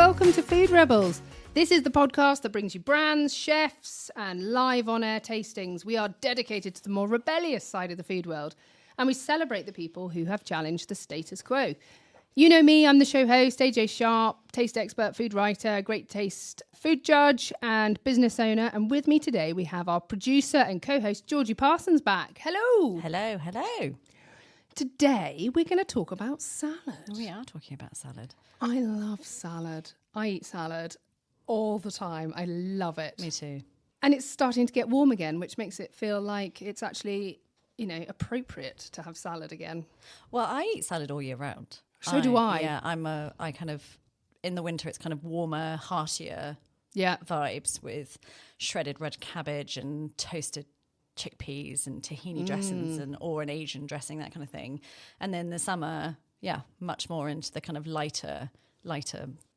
welcome to Food Rebels. This is the podcast that brings you brands, chefs, and live on-air tastings. We are dedicated to the more rebellious side of the food world, and we celebrate the people who have challenged the status quo. You know me, I'm the show host, AJ Sharp, taste expert, food writer, great taste food judge, and business owner. And with me today, we have our producer and co-host, Georgie Parsons, back. Hello. Hello, hello. Today, we're going to talk about salad. We are talking about salad. I love salad. I eat salad all the time. I love it. Me too. And it's starting to get warm again, which makes it feel like it's actually, appropriate to have salad again. Well, I eat salad all year round. So do I. Yeah, I kind of, in the winter, it's kind of warmer, heartier vibes with shredded red cabbage and toasted chickpeas and tahini dressings or an Asian dressing, that kind of thing. And then the summer, much more into the kind of lighter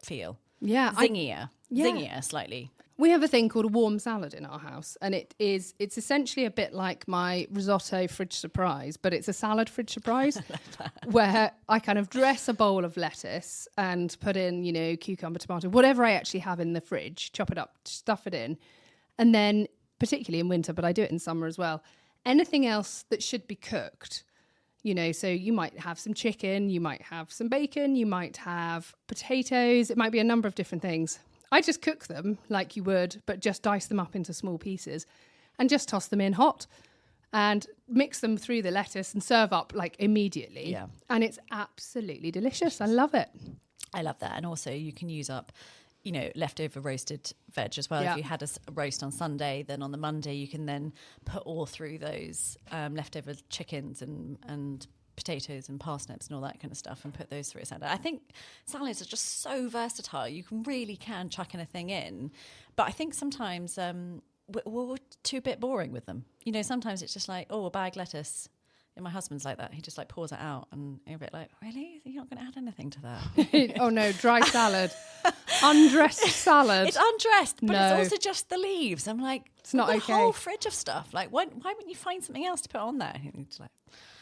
feel. Yeah. Zingier slightly. We have a thing called a warm salad in our house, and it's essentially a bit like my risotto fridge surprise, but it's a salad fridge surprise where I kind of dress a bowl of lettuce and put in, cucumber, tomato, whatever I actually have in the fridge, chop it up, stuff it in. And then, particularly in winter, but I do it in summer as well, anything else that should be cooked, so you might have some chicken, you might have some bacon, you might have potatoes, it might be a number of different things. I just cook them like you would, but just dice them up into small pieces and just toss them in hot and mix them through the lettuce and serve up like immediately. Yeah. And it's absolutely delicious. I love it. I love that. And also you can use up, leftover roasted veg as well. Yeah. If you had a roast on Sunday, then on the Monday you can then put all through those leftover chickens and potatoes and parsnips and all that kind of stuff and put those through a salad. I think salads are just so versatile. You really can chuck anything in. But I think sometimes we're too bit boring with them. Sometimes it's just like, a bag lettuce. And my husband's like that. He just like pours it out and you're a bit like, really? You're not going to add anything to that? Oh no, dry salad. Undressed salad. It's undressed, but it's also just the leaves. I'm like, it's not okay. A whole fridge of stuff. Like, why wouldn't you find something else to put on there?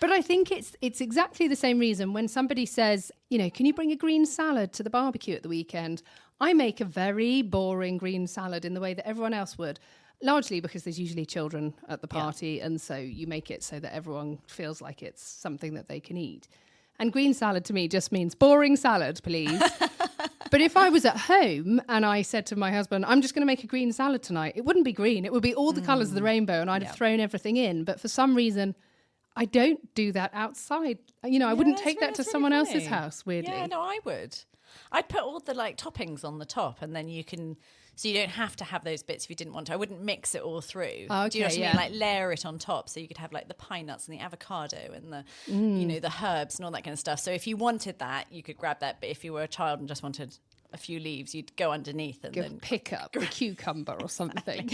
But I think it's exactly the same reason when somebody says, can you bring a green salad to the barbecue at the weekend? I make a very boring green salad in the way that everyone else would. Largely because there's usually children at the party, and so you make it so that everyone feels like it's something that they can eat. And green salad to me just means boring salad, please. But if I was at home and I said to my husband, I'm just going to make a green salad tonight, it wouldn't be green. It would be all the colours of the rainbow, and I'd have thrown everything in. But for some reason, I don't do that outside. I wouldn't take that to someone else's house, weirdly. Yeah, no, I would. I'd put all the toppings on the top, and then so you don't have to have those bits if you didn't want to. I wouldn't mix it all through. Oh, okay, do you know what I mean? Like layer it on top, so you could have like the pine nuts and the avocado and the the herbs and all that kind of stuff. So if you wanted that, you could grab that. But if you were a child and just wanted a few leaves, you'd go underneath and then pick up the cucumber or something.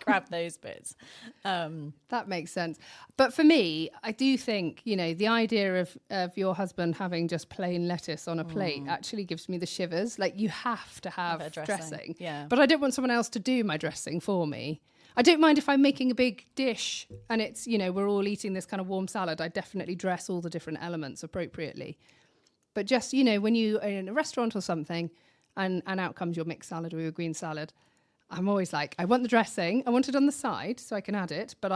Grab those bits. That makes sense. But for me, I do think, the idea of your husband having just plain lettuce on a plate actually gives me the shivers. Like, you have to have dressing. Yeah. But I don't want someone else to do my dressing for me. I don't mind if I'm making a big dish and it's, we're all eating this kind of warm salad. I definitely dress all the different elements appropriately. But just, when you are in a restaurant or something, and out comes your mixed salad or your green salad, I'm always like, I want the dressing. I want it on the side so I can add it, but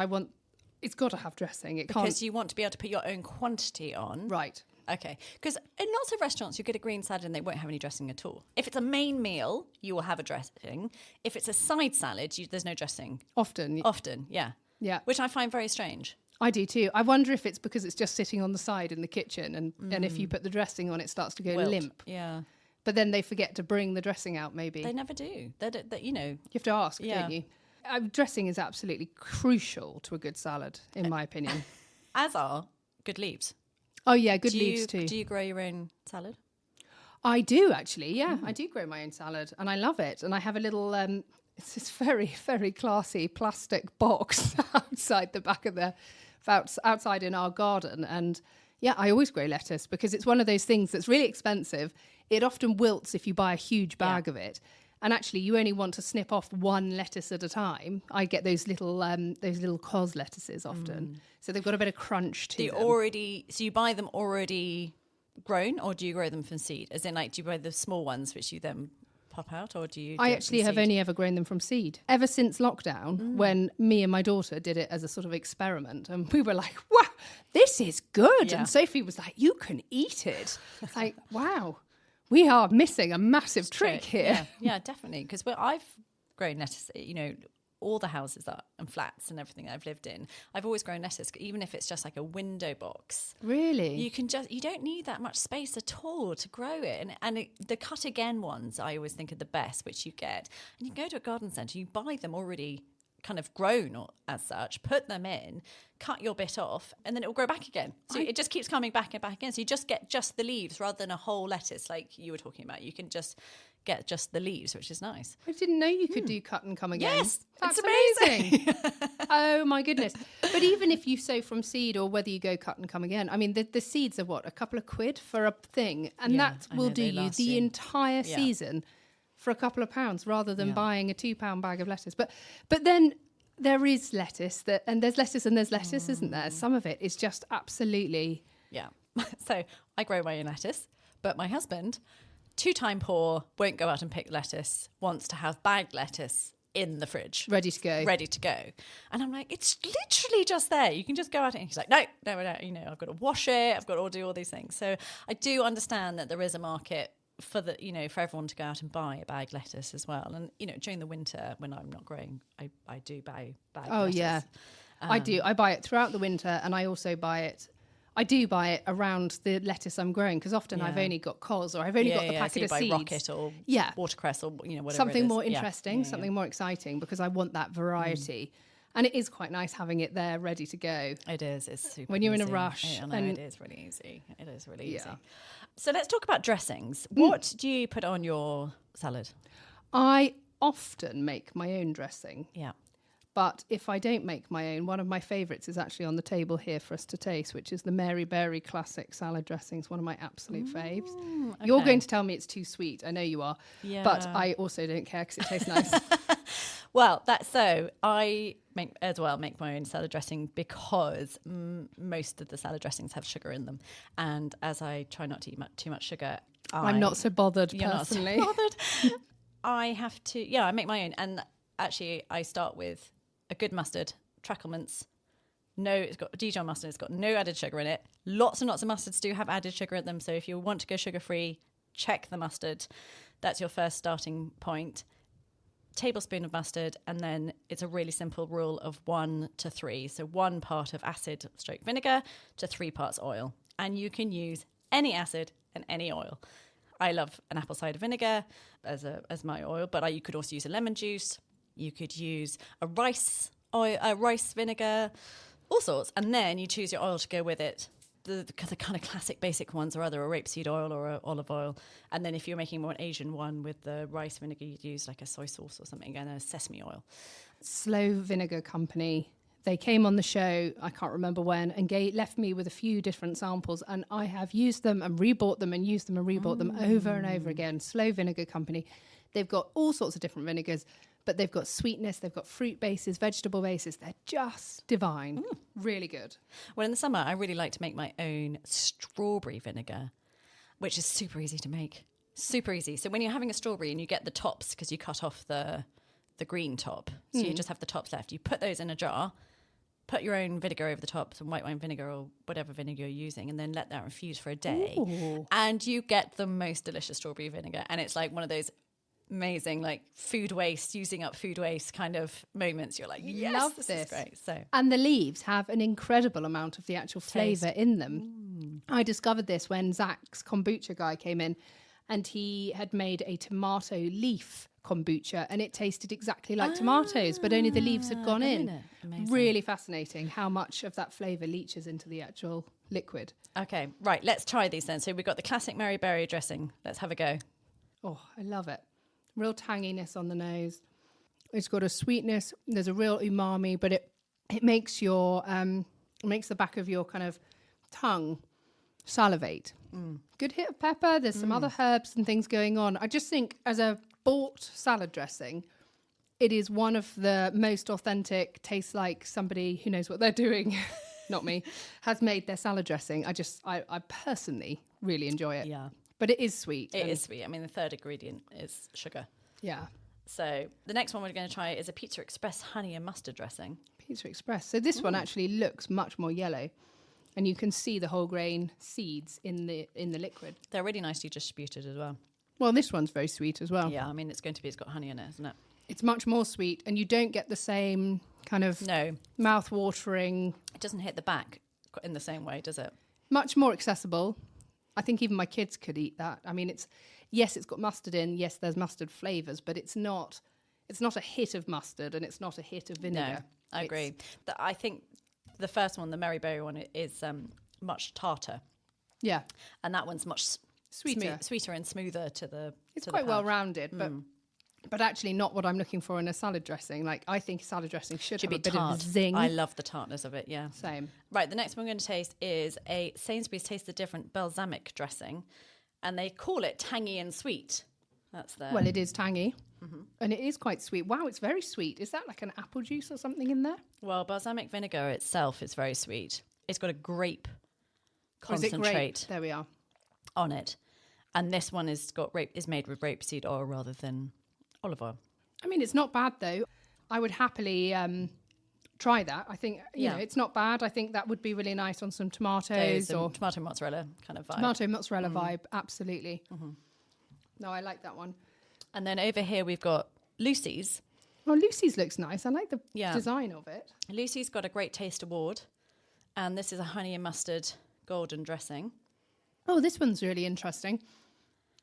it's got to have dressing. Because you want to be able to put your own quantity on. Right. Okay. Because in lots of restaurants, you get a green salad and they won't have any dressing at all. If it's a main meal, you will have a dressing. If it's a side salad, there's no dressing. Often, yeah. Yeah. Which I find very strange. I do too. I wonder if it's because it's just sitting on the side in the kitchen and if you put the dressing on, it starts to go limp. Yeah. But then they forget to bring the dressing out, maybe. They never do. You have to ask, don't you? Dressing is absolutely crucial to a good salad, in my opinion. As are good leaves. Oh, yeah, good leaves too. Do you grow your own salad? I do, actually, yeah. I do grow my own salad, and I love it. And I have a little, it's this very, very classy plastic box outside the back of outside in our garden. And yeah, I always grow lettuce because it's one of those things that's really expensive. It often wilts if you buy a huge bag of it. And actually, you only want to snip off one lettuce at a time. I get those little cos lettuces often. So they've got a bit of crunch to them. So you buy them already grown, or do you grow them from seed? As in, like, do you buy the small ones, which you then pop out, or do you? I actually have only ever grown them from seed. Ever since lockdown, when me and my daughter did it as a sort of experiment, and we were like, wow, this is good. Yeah. And Sophie was like, you can eat it. It's like, wow, we are missing a massive trick here. Yeah, definitely. Because I've grown lettuce, all the houses and flats and everything that I've lived in, I've always grown lettuce, even if it's just like a window box. Really? You don't need that much space at all to grow it. And the cut again ones, I always think are the best, which you get. And you go to a garden centre, you buy them already kind of grown or as such, put them in, cut your bit off, and then it will grow back again. So it just keeps coming back and back again. So you just get just the leaves rather than a whole lettuce like you were talking about. You can just get just the leaves, which is nice. I didn't know you could do cut and come again. Yes, that's it's amazing. Oh my goodness. But even if you sow from seed or whether you go cut and come again, I mean, the seeds are what, a couple of quid for a thing, and that will do you the entire season for a couple of pounds rather than buying a £2 bag of lettuce. But then there is lettuce and there's lettuce, isn't there? Some of it is just absolutely. Yeah. So I grow my own lettuce, but my husband, two-time poor, won't go out and pick lettuce, wants to have bagged lettuce in the fridge. Ready to go. And I'm like, it's literally just there. You can just go out and he's like, no, I've got to wash it. I've got to do all these things. So I do understand that there is a market for for everyone to go out and buy a bagged lettuce as well. And, during the winter when I'm not growing, I do buy bagged lettuce. Oh, yeah. I do. I buy it throughout the winter, and I also buy it around the lettuce I'm growing, because often I've only got cos, or I've only got the packet of seeds. Rocket or watercress or whatever. Something more interesting, something more exciting, because I want that variety. And it is quite nice having it there ready to go. It is. It's super when you're easy. in a rush. It is really easy. It is really easy. So let's talk about dressings. What do you put on your salad? I often make my own dressing. Yeah. But if I don't make my own, one of my favourites is actually on the table here for us to taste, which is the Mary Berry Classic Salad Dressing. It's one of my absolute faves. Okay. You're going to tell me it's too sweet. I know you are. Yeah. But I also don't care because it tastes nice. Well, I make my own salad dressing because most of the salad dressings have sugar in them. And as I try not to eat too much sugar, I'm not so bothered personally. Not so bothered. I have to, I make my own. And actually, I start with a good mustard, Tracklement's. No, it's got Dijon mustard. It's got no added sugar in it. Lots and lots of mustards do have added sugar in them. So if you want to go sugar-free, check the mustard. That's your first starting point. Tablespoon of mustard, and then it's a really simple rule of 1 to 3. So 1 part of acid / vinegar to 3 parts oil. And you can use any acid and any oil. I love an apple cider vinegar as my oil, but you could also use a lemon juice. You could use a rice vinegar, all sorts. And then you choose your oil to go with it. The kind of classic basic ones are either a rapeseed oil or a olive oil. And then if you're making more an Asian one with the rice vinegar, you'd use like a soy sauce or something, and a sesame oil. Slow Vinegar Company. They came on the show, I can't remember when, and left me with a few different samples, and I have used them and rebought them and used them and rebought them over and over again. Slow Vinegar Company. They've got all sorts of different vinegars, but they've got sweetness, they've got fruit bases, vegetable bases. They're just divine. Really good. Well, in the summer, I really like to make my own strawberry vinegar, which is super easy to make. Super easy. So when you're having a strawberry and you get the tops, because you cut off the green top, so you just have the tops left, you put those in a jar, put your own vinegar over the top, some white wine vinegar or whatever vinegar you're using, and then let that infuse for a day. Ooh. And you get the most delicious strawberry vinegar. And it's like one of those amazing, like using up food waste kind of moments. You're like, yes, love this is great. So, and the leaves have an incredible amount of the actual flavour in them. I discovered this when Zach's kombucha guy came in, and he had made a tomato leaf kombucha, and it tasted exactly like tomatoes, but only the leaves had gone in. Really fascinating how much of that flavour leaches into the actual liquid. Okay, right, let's try these then. So we've got the classic Mary Berry dressing. Let's have a go. Oh, I love it. Real tanginess on the nose. It's got a sweetness. There's a real umami, but it makes makes the back of your kind of tongue salivate. Good hit of pepper. There's some other herbs and things going on. I just think as a bought salad dressing, it is one of the most authentic, tastes like somebody who knows what they're doing, not me, has made their salad dressing. I personally really enjoy it. Yeah. But it is sweet. It is sweet. I mean, the third ingredient is sugar. Yeah. So the next one we're going to try is a Pizza Express honey and mustard dressing. Pizza Express. So this one actually looks much more yellow, and you can see the whole grain seeds in the liquid. They're really nicely distributed as well. Well, this one's very sweet as well. Yeah, I mean, it's got honey in it, isn't it? It's much more sweet, and you don't get the same kind of mouth-watering. It doesn't hit the back in the same way, does it? Much more accessible. I think even my kids could eat that. I mean, it's got mustard in. Yes, there's mustard flavours, but it's not a hit of mustard, and it's not a hit of vinegar. No, I agree. I think the first one, the Maryberry one, is much tartar. Yeah, and that one's much sweeter and smoother to the. It's quite well rounded, but actually not what I'm looking for in a salad dressing. Like, I think salad dressing should have be a bit tart. of zing. I love the tartness of it. Yeah, same. Right, the next one we're going to taste is a Sainsbury's Taste the Different balsamic dressing, and they call it tangy and sweet. That's there. Well, it is tangy, and it is quite sweet. Wow, it's very sweet. Is that like an apple juice or something in there? Well, balsamic vinegar itself is very sweet. It's got a grape Or is it concentrate grape? There we are. on it, and this one is made with rapeseed oil rather than olive oil. I mean, it's not bad though. I would happily try that. I think you know it's not bad. I think that would be really nice on some tomatoes or tomato mozzarella kind of vibe. Tomato mozzarella vibe. Absolutely. No, I like that one. And then over here we've got Lucy's. Oh, Lucy's looks nice. I like the design of it. Lucy's got a Great Taste Award, and this is a honey and mustard golden dressing. Oh, this one's really interesting.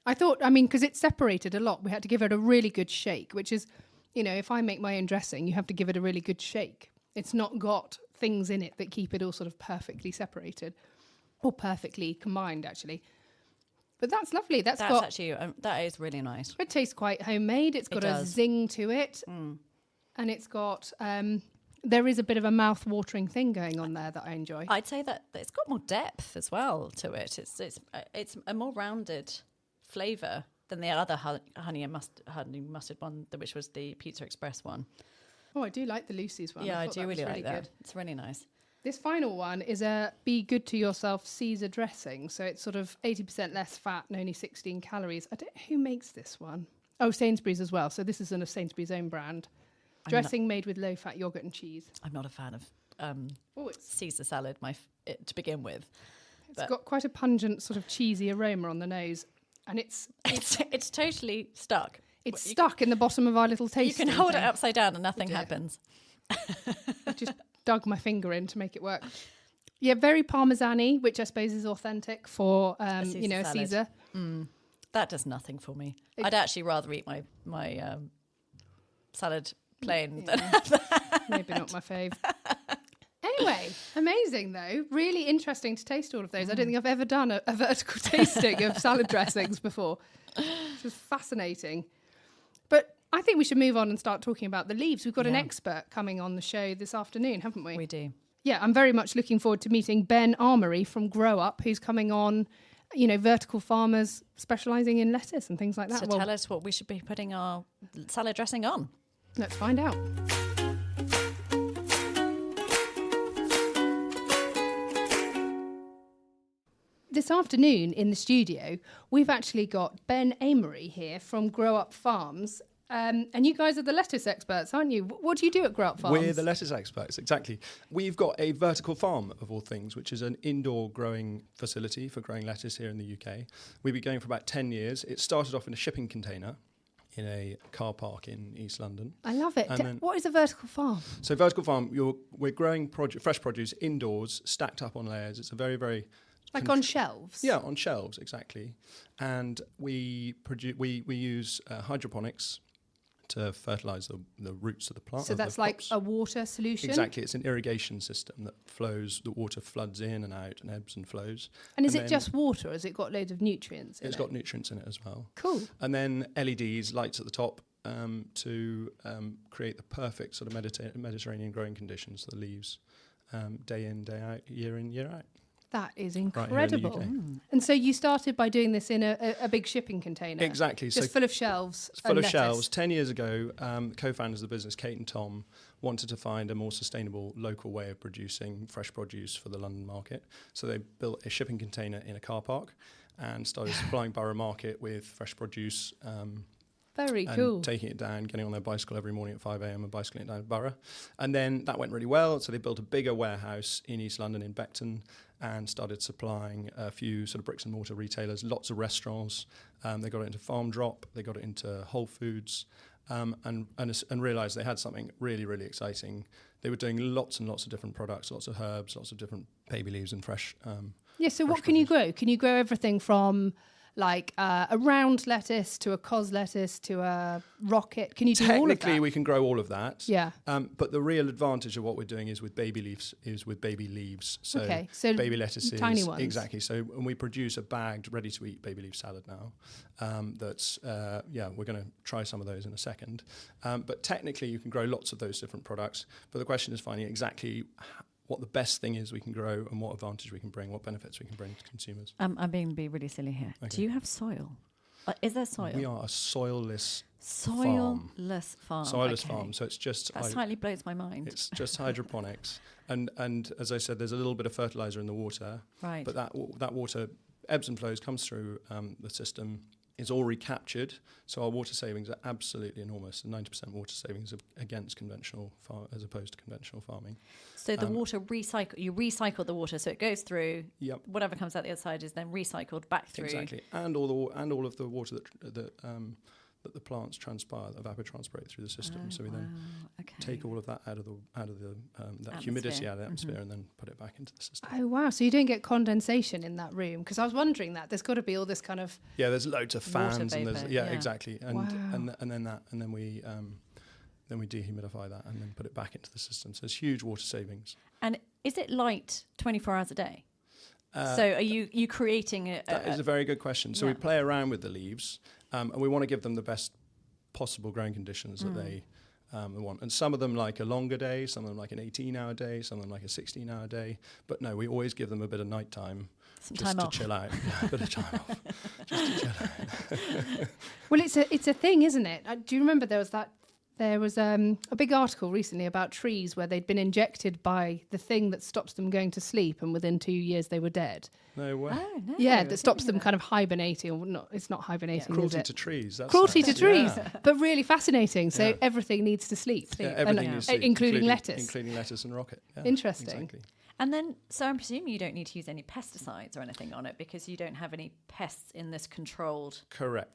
I thought, I mean, because it's separated a lot, we had to give it a really good shake, which is, you know, if I make my own dressing, you have to give it a really good shake. It's not got things in it that keep it all sort of perfectly separated or perfectly combined, actually. But that's lovely. That is really nice. It tastes quite homemade. It's got a zing to it. And it's got, there is a bit of a mouth-watering thing going on there that I enjoy. I'd say that it's got more depth as well to it. It's a more rounded flavour than the other honey and mustard one, which was the Pizza Express one. Oh, I do like the Lucy's one. Yeah, I do really like that. Good. It's really nice. This final one is a Be Good to Yourself Caesar dressing. So it's sort of 80% less fat and only 16 calories. I don't know who makes this one. Oh, Sainsbury's as well. So this is a Sainsbury's own brand. Dressing made with low-fat yogurt and cheese. I'm not a fan of Caesar salad to begin with. It's got quite a pungent sort of cheesy aroma on the nose. And it's totally stuck. It's stuck in the bottom of our little tasting. You can hold it upside down and nothing happens. I just dug my finger in to make it work. Yeah, very parmesan-y, which I suppose is authentic for a Caesar. That does nothing for me. I'd actually rather eat my salad plain than that. Maybe not my fave. Anyway, amazing though. Really interesting to taste all of those. I don't think I've ever done a vertical tasting of salad dressings before. Which was fascinating. But I think we should move on and start talking about the leaves. We've got an expert coming on the show this afternoon, haven't we? We do. Yeah, I'm very much looking forward to meeting Ben Amory from GrowUp, who's coming on, vertical farmers specialising in lettuce and things like that. So tell us what we should be putting our salad dressing on. Let's find out. This afternoon in the studio, we've actually got Ben Amory here from GrowUp Farms. And you guys are the lettuce experts, aren't you? What do you do at GrowUp Farms? We're the lettuce experts, exactly. We've got a vertical farm, of all things, which is an indoor growing facility for growing lettuce here in the UK. We've been going for about 10 years. It started off in a shipping container in a car park in East London. I love it. What is a vertical farm? So vertical farm, we're growing fresh produce indoors, stacked up on layers. It's a very, very... Like on shelves? Yeah, on shelves, exactly. And we use hydroponics to fertilise the roots of the plant. So that's like a water solution? Exactly. It's an irrigation system that flows, the water floods in and out and ebbs and flows. And is it just water or has it got loads of nutrients in it? It's got nutrients in it as well. Cool. And then LEDs, lights at the top, to create the perfect sort of Mediterranean growing conditions for the leaves, day in, day out, year in, year out. That is incredible. Right here in the UK. And so you started by doing this in a big shipping container? Exactly. Just full of shelves. Full of shelves. 10 years ago, co-founders of the business, Kate and Tom, wanted to find a more sustainable local way of producing fresh produce for the London market. So they built a shipping container in a car park and started supplying Borough Market with fresh produce. Very and cool. taking it down, getting on their bicycle every morning at 5 a.m. and bicycling it down to Borough. And then that went really well, so they built a bigger warehouse in East London in Beckton and started supplying a few sort of bricks and mortar retailers, lots of restaurants. They got it into Farm Drop, they got it into Whole Foods, and realised they had something really, really exciting. They were doing lots and lots of different products, lots of herbs, lots of different baby leaves and fresh. So what can you grow? Can you grow everything from like a round lettuce to a cos lettuce to a rocket? Can you do all of that? Technically, we can grow all of that. Yeah. But the real advantage of what we're doing is with baby leaves. So, so baby lettuces, tiny ones. Exactly. So, and we produce a bagged, ready-to-eat baby leaf salad now. We're going to try some of those in a second. But technically, you can grow lots of those different products. But the question is finding exactly what the best thing is we can grow and what advantage we can bring, what benefits we can bring to consumers. I'm being really silly here. Okay. Do you have soil? Is there soil? We are a soilless Soilless farm. Soilless farm. So it's just... That slightly blows my mind. It's just hydroponics. And as I said, there's a little bit of fertiliser in the water. Right. But that water ebbs and flows, comes through the system, is all recaptured. So our water savings are absolutely enormous. 90% water savings against conventional as opposed to conventional farming. So the water you recycle the water, so it goes through. Yep. Whatever comes out the other side is then recycled back through. Exactly, and all of the water that the plants transpire, that evapotranspirate through the system. So we then take all of that out of that humidity out of the atmosphere and then put it back into the system. Oh wow! So you don't get condensation in that room? Because I was wondering that there's got to be all this kind of there's loads of fans and there's exactly, and wow. and then we dehumidify that and then put it back into the system. So it's huge water savings. And is it light 24 hours a day? So are you creating a... That is a very good question. So we play around with the leaves and we want to give them the best possible growing conditions that they want. And some of them like a longer day, some of them like an 18-hour day, some of them like a 16-hour day. But no, we always give them a bit of nighttime just to chill out. Yeah, a bit of time off. Just to chill out. Well, it's a thing, isn't it? Do you remember there was a big article recently about trees where they'd been injected by the thing that stops them going to sleep, and within 2 years they were dead. No way. Oh, no. Yeah, that stops them kind of hibernating, or not. It's not hibernating. Cruelty is it? to trees. Cruelty to trees, but really fascinating. So everything needs to sleep. Everything needs to sleep, including lettuce. Including lettuce and rocket. Yeah, Interesting. Exactly. And then, so I'm presuming you don't need to use any pesticides or anything on it because you don't have any pests in this controlled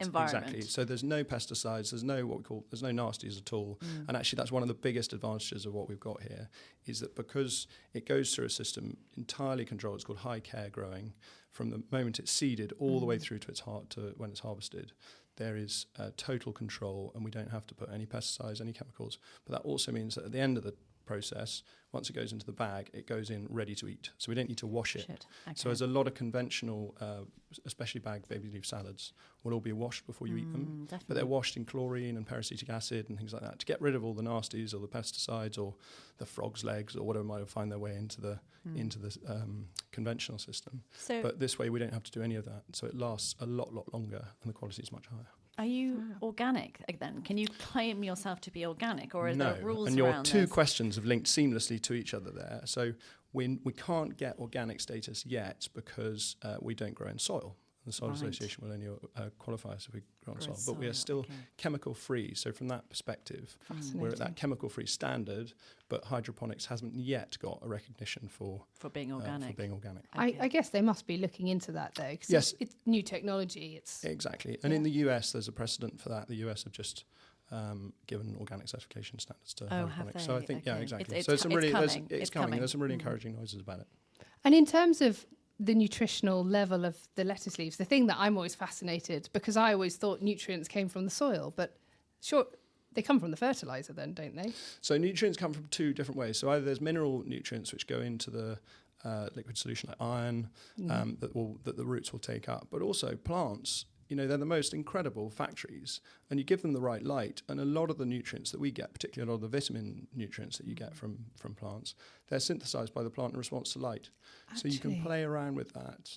environment. Exactly. So there's no pesticides, there's no nasties at all. And actually that's one of the biggest advantages of what we've got here is that because it goes through a system entirely controlled, it's called high care growing, from the moment it's seeded all the way through to when it's harvested. There is total control and we don't have to put any pesticides, any chemicals. But that also means that at the end of the process, once it goes into the bag, it goes in ready to eat. So we don't need to wash it. Okay. So there's a lot of conventional, especially bagged baby leaf salads, will all be washed before you eat them. Definitely. But they're washed in chlorine and peracetic acid and things like that to get rid of all the nasties or the pesticides or the frog's legs or whatever might have find their way into the conventional system. But this way we don't have to do any of that. So it lasts a lot longer and the quality is much higher. Are you organic then? Can you claim yourself to be organic, or are there rules and your around two this? questions have linked seamlessly to each other there. So we can't get organic status yet because we don't grow in soil. The Soil Association will only qualify us if we grow on soil. But we are still chemical free. So from that perspective, we're at that chemical free standard, but hydroponics hasn't yet got a recognition for being organic. I guess they must be looking into that though, because it's new technology. Exactly. And in the US, there's a precedent for that. The US have just given organic certification standards to hydroponics. So I think, exactly. It's coming. There's some really encouraging noises about it. And in terms of the nutritional level of the lettuce leaves, the thing that I'm always fascinated, because I always thought nutrients came from the soil, but sure, they come from the fertiliser then, don't they? So nutrients come from two different ways. So either there's mineral nutrients which go into the liquid solution like iron that the roots will take up, but also plants. They're the most incredible factories, and you give them the right light, and a lot of the nutrients that we get, particularly a lot of the vitamin nutrients that you get from plants, they're synthesized by the plant in response to light. Actually. So you can play around with that.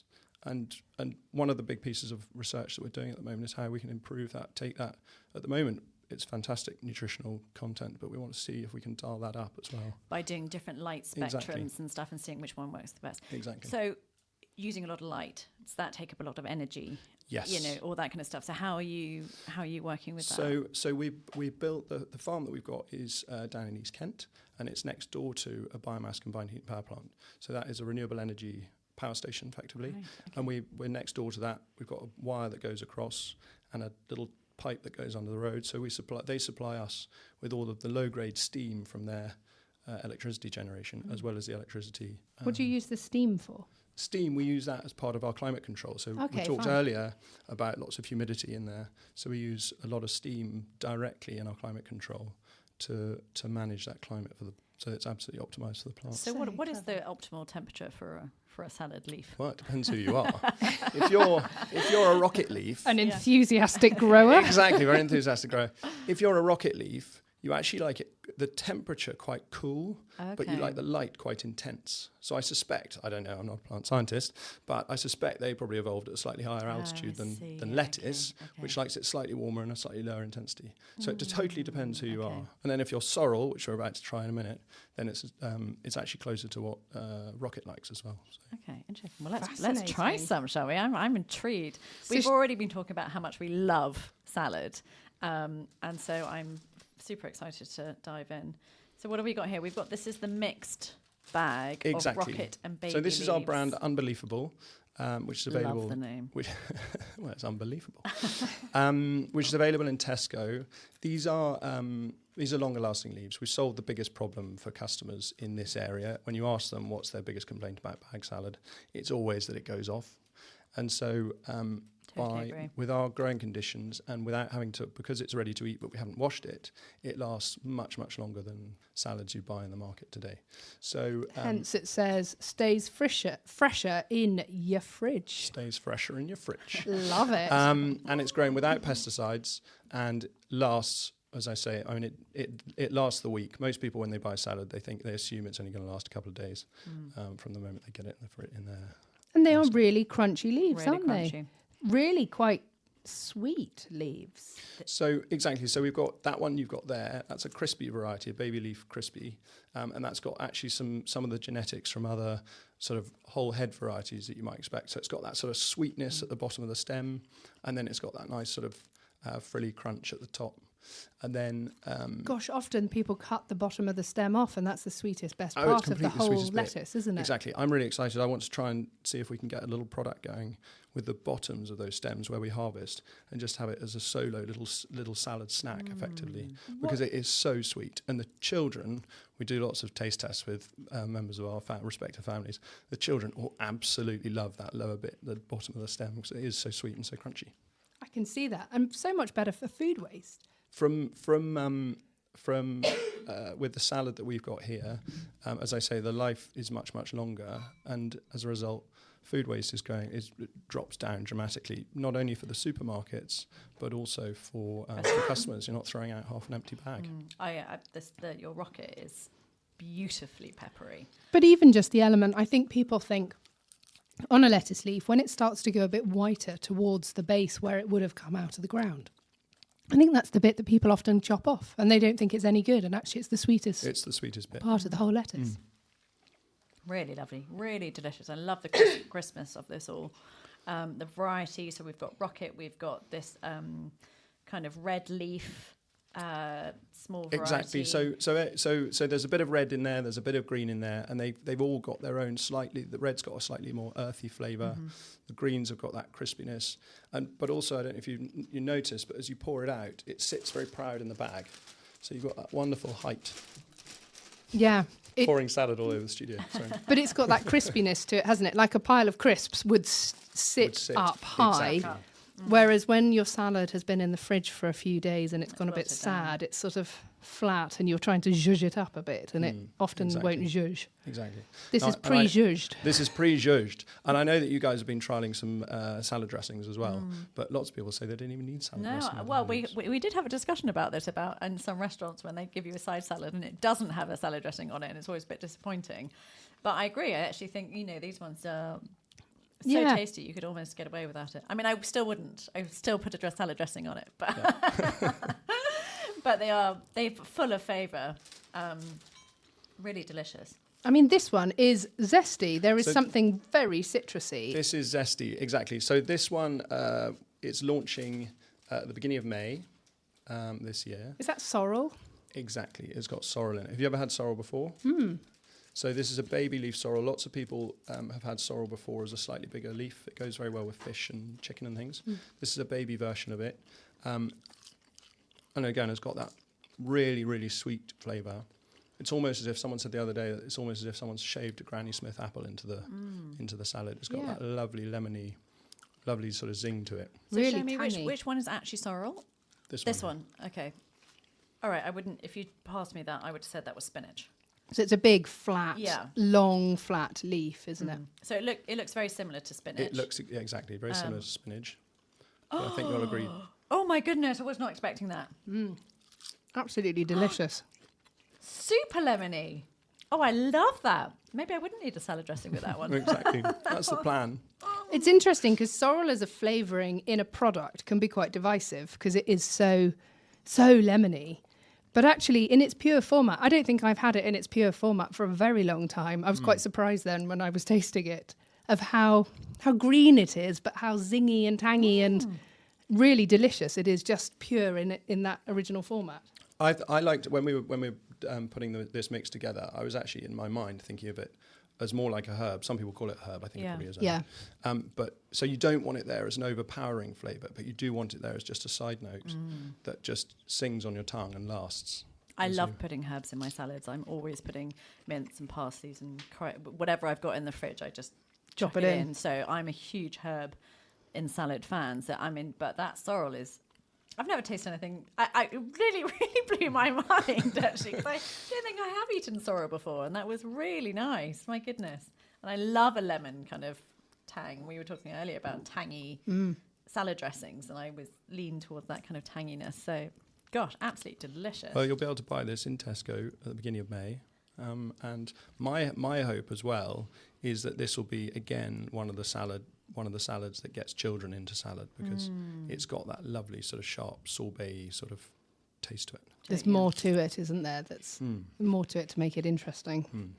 And one of the big pieces of research that we're doing at the moment is how we can improve that, take that. At the moment, it's fantastic nutritional content, but we want to see if we can dial that up as well. By doing different light spectrums and stuff and seeing which one works the best. Exactly. So using a lot of light. Does that take up a lot of energy? Yes. You know, all that kind of stuff. So how are you working with that? So we built the farm that we've got is down in East Kent, and it's next door to a biomass combined heat and power plant. So that is a renewable energy power station, effectively. Right, okay. And we're next door to that. We've got a wire that goes across and a little pipe that goes under the road. So they supply us with all of the low-grade steam from their electricity generation, as well as the electricity. What do you use the steam for? Steam, we use that as part of our climate control. So we Okay, talked fine. earlier about lots of humidity in there. So we use a lot of steam directly in our climate control to manage that climate so it's absolutely optimized for the plants. So what is the optimal temperature for a salad leaf? Well, it depends who you are. if you're a rocket leaf, An enthusiastic grower. exactly, very enthusiastic grower. If you're a rocket leaf, you actually like the temperature quite cool, but you Okay. like the light quite intense. So I suspect, I don't know, I'm not a plant scientist, but I suspect they probably evolved at a slightly higher altitude see. than lettuce, Okay. which likes it slightly warmer and a slightly lower intensity. So it totally depends who you okay. are. And then if you're sorrel, which we're about to try in a minute, then it's actually closer to what rocket likes as well. So. Okay, interesting. Well, let's try Fascinating. some, shall we? I'm intrigued. So We've already been talking about how much we love salad, and so I'm super excited to dive in. So what have we got here? This is the mixed bag of rocket and baby So this is our leaves. brand Unbe-LEAF-able, which is available. Love the name. Well, it's unbelievable. Which is available in Tesco. These are longer lasting leaves. We solved the biggest problem for customers in this area. When you ask them what's their biggest complaint about bag salad, it's always that it goes off. And so Totally agree. with our growing conditions and without having to, because it's ready to eat but we haven't washed it, it lasts much, much longer than salads you buy in the market today. So Hence it says stays fresher in your fridge. stays fresher in your fridge. Love it. And it's grown without pesticides and lasts, as I say, I mean, it lasts the week. Most people, when they buy salad, they assume it's only going to last a couple of days from the moment they get it in there. And they are really crunchy leaves, Really aren't crunchy. they? Really quite sweet leaves. So exactly. So we've got that one you've got there. That's a crispy variety, a baby leaf crispy, and that's got actually some of the genetics from other sort of whole head varieties that you might expect. So it's got that sort of sweetness at the bottom of the stem, and then it's got that nice sort of frilly crunch at the top. And then Gosh, often people cut the bottom of the stem off, and that's the sweetest, best it's part of the completely the whole sweetest bit. lettuce, isn't it? Exactly. I'm really excited. I want to try and see if we can get a little product going with the bottoms of those stems where we harvest and just have it as a solo little salad snack, effectively, because it is so sweet. And the children, we do lots of taste tests with members of our respective families. The children will absolutely love that lower bit, the bottom of the stem, because it is so sweet and so crunchy. I can see that. And so much better for food waste. From with the salad that we've got here, as I say, the life is much, much longer, and as a result, food waste it drops down dramatically. Not only for the supermarkets, but also for customers. You're not throwing out half an empty bag. Your rocket is beautifully peppery. But even just the element, I think people think on a lettuce leaf, when it starts to go a bit whiter towards the base where it would have come out of the ground, I think that's the bit that people often chop off, and they don't think it's any good, and actually it's the sweetest It's the sweetest bit. part of the whole lettuce. Really lovely, really delicious. I love the crispness of this all. The variety, so we've got rocket, we've got this kind of red leaf, small variety. Exactly. So there's a bit of red in there. There's a bit of green in there, and they've all got their own slightly. The red's got a slightly more earthy flavour. The greens have got that crispiness, but also I don't know if you notice, but as you pour it out, it sits very proud in the bag. So you've got that wonderful height. Yeah. Pouring salad all over the studio. Sorry. But it's got that crispiness to it, hasn't it? Like a pile of crisps would sit up high. Exactly. Whereas when your salad has been in the fridge for a few days and it's gone a bit wilted down. sad, it's sort of flat and you're trying to zhuzh it up a bit and it often exactly. won't zhuzh. Exactly. This No, is and I- pre-zhuzhed. This is pre-zhuzhed. And I know that you guys have been trialling some salad dressings as well, but lots of people say they don't even need salad dressing. No, well, we did have a discussion about this in some restaurants when they give you a side salad and it doesn't have a salad dressing on it, and it's always a bit disappointing. But I agree. I actually think these ones are so tasty. You could almost get away without it. I mean, I still wouldn't. I would still put a salad dressing on it, but but they're full of flavour. Really delicious. I mean, this one is zesty. There is So something very citrusy. This is zesty, exactly. So this one, it's launching at the beginning of May this year. Is that sorrel? Exactly. It's got sorrel in it. Have you ever had sorrel before? Mm. So this is a baby leaf sorrel. Lots of people have had sorrel before as a slightly bigger leaf. It goes very well with fish and chicken and things. This is a baby version of it. And again, it's got that really, really sweet flavour. It's almost as if someone said the other day that it's almost as if someone's shaved a Granny Smith apple into the salad. It's got that lovely lemony, lovely sort of zing to it. So Really show me tangy. which one is actually sorrel. This one. Okay. All right. I wouldn't. If you passed me that, I would have said that was spinach. So it's a big, flat, Yeah. long, flat leaf, isn't it? So it looks very similar to spinach. It looks exactly very similar to spinach. But I think you'll agree. Oh my goodness! I was not expecting that. Absolutely delicious. Super lemony. Oh, I love that. Maybe I wouldn't need a salad dressing with that one. Exactly. That's the plan. It's interesting because sorrel as a flavouring in a product can be quite divisive because it is so lemony. But actually, in its pure format, I don't think I've had it in its pure format for a very long time. I was quite surprised then when I was tasting it of how green it is, but how zingy and tangy and really delicious it is just pure in that original format. I liked when we were putting this mix together. I was actually in my mind thinking of it as more like a herb. Some people call it a herb. I think it probably is. Yeah. But so you don't want it there as an overpowering flavour, but you do want it there as just a side note that just sings on your tongue and lasts. I love putting herbs in my salads. I'm always putting mints and parsley and whatever I've got in the fridge. I just Chop chuck it it in. So I'm a huge herb in salad fan. So but that sorrel is. I've never tasted anything. It really, really blew my mind, actually, because I don't think I have eaten sorrel before, and that was really nice. My goodness. And I love a lemon kind of tang. We were talking earlier about tangy salad dressings, and I was leaned towards that kind of tanginess. So, gosh, absolutely delicious. Well, you'll be able to buy this in Tesco at the beginning of May. And my hope as well is that this will be, again, one of the salads that gets children into salad because it's got that lovely sort of sharp sorbet sort of taste to it. There's more to it, isn't there? That's more to it to make it interesting.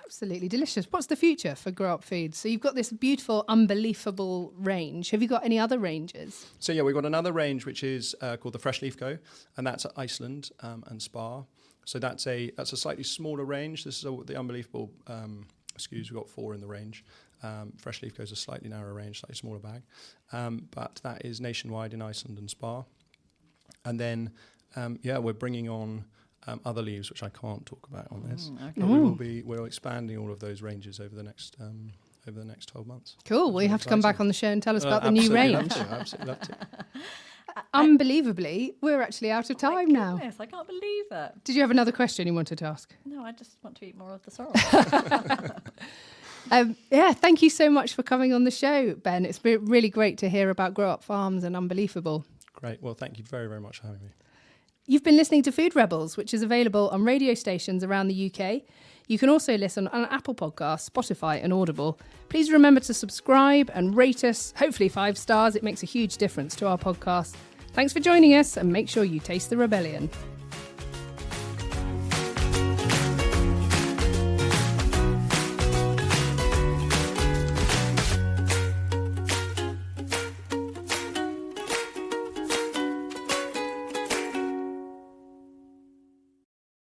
Absolutely delicious. What's the future for GrowUp Foods? So you've got this beautiful Unbe-LEAF-able range. Have you got any other ranges? So yeah, we've got another range which is called the Fresh Leaf Co, and that's at Iceland and Spa. So that's a slightly smaller range. This is the Unbe-LEAF-able SKUs. We've got 4 in the range. Fresh Leaf goes a slightly narrower range, slightly smaller bag. But that is nationwide in Iceland and Spa. And then, we're bringing on other leaves, which I can't talk about on this. But we're expanding all of those ranges over the next 12 months. Cool. Well, you have to come back on the show and tell us about the new range. Absolutely love to. Unbelievably, we're actually out of time now. Goodness, I can't believe that. Did you have another question you wanted to ask? No, I just want to eat more of the sorrel. Thank you so much for coming on the show, Ben. It's been really great to hear about GrowUp Farms and Unbe-LEAF-able. Great. Well, thank you very, very much for having me. You've been listening to Food Rebels, which is available on radio stations around the UK. You can also listen on Apple Podcasts, Spotify and Audible. Please remember to subscribe and rate us, hopefully 5 stars. It makes a huge difference to our podcast. Thanks for joining us and make sure you taste the rebellion.